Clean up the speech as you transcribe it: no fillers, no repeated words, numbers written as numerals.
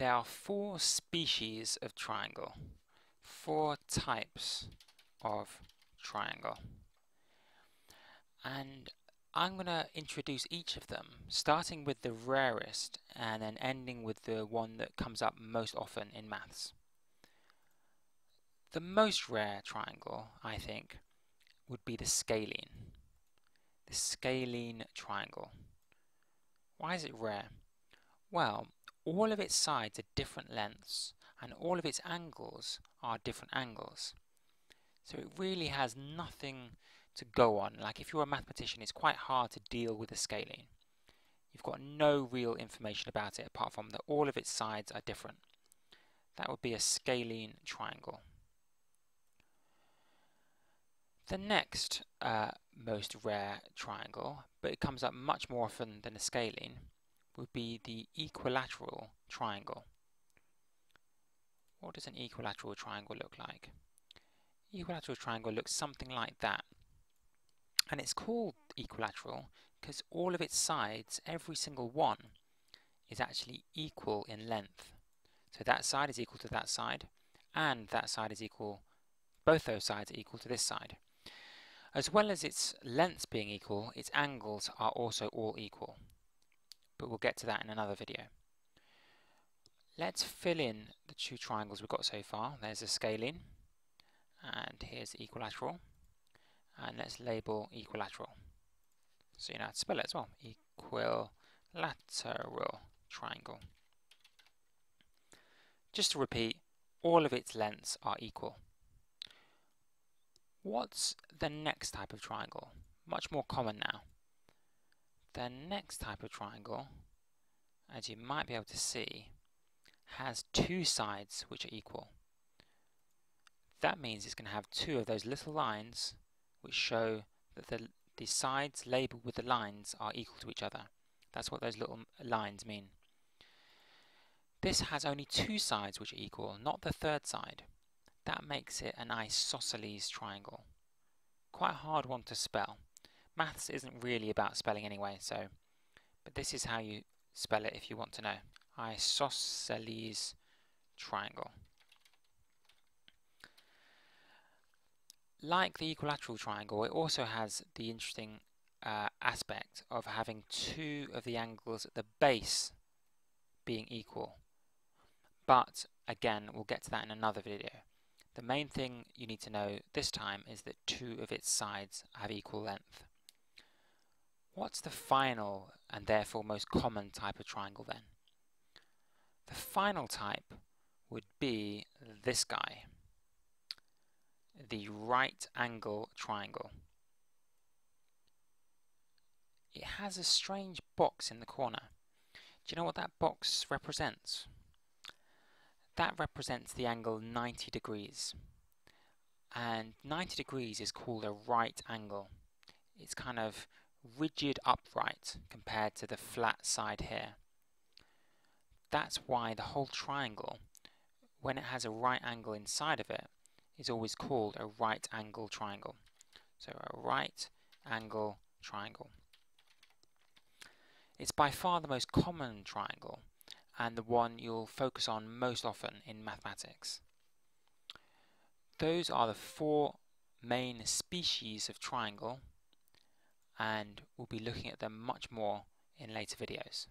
There are four species of triangle, four types of triangle, and I'm going to introduce each of them, starting with the rarest and then ending with the one that comes up most often in maths. The most rare triangle, I think, would be the scalene. The scalene triangle. Why is it rare? Well, all of its sides are different lengths and all of its angles are different angles. So it really has nothing to go on. Like if you're a mathematician, it's quite hard to deal with a scalene. You've got no real information about it apart from that all of its sides are different. That would be a scalene triangle. The next most rare triangle, but it comes up much more often than a scalene, would be the equilateral triangle. What does an equilateral triangle look like? Equilateral triangle looks something like that. And it's called equilateral because all of its sides, every single one, is actually equal in length. So that side is equal to that side, and that side is equal, both those sides are equal to this side. As well as its lengths being equal, its angles are also all equal. But we'll get to that in another video. Let's fill in the two triangles we've got so far. There's a scalene, and here's the equilateral. And let's label equilateral, so you know how to spell it as well. Equilateral triangle. Just to repeat, all of its lengths are equal. What's the next type of triangle? Much more common now. The next type of triangle, as you might be able to see, has two sides which are equal. That means it's going to have two of those little lines which show that the sides labelled with the lines are equal to each other. That's what those little lines mean. This has only two sides which are equal, not the third side. That makes it an isosceles triangle. Quite a hard one to spell. Maths isn't really about spelling anyway, but this is how you spell it if you want to know. Isosceles triangle. Like the equilateral triangle, it also has the interesting aspect of having two of the angles at the base being equal. But again, we'll get to that in another video. The main thing you need to know this time is that two of its sides have equal length. What's the final and therefore most common type of triangle then? The final type would be this guy, the right angle triangle. It has a strange box in the corner. Do you know what that box represents? That represents the angle 90 degrees. And 90 degrees is called a right angle. It's kind of rigid upright compared to the flat side here. That's why the whole triangle, when it has a right angle inside of it, is always called a right angle triangle. So a right angle triangle. It's by far the most common triangle and the one you'll focus on most often in mathematics. Those are the four main species of triangle, and we'll be looking at them much more in later videos.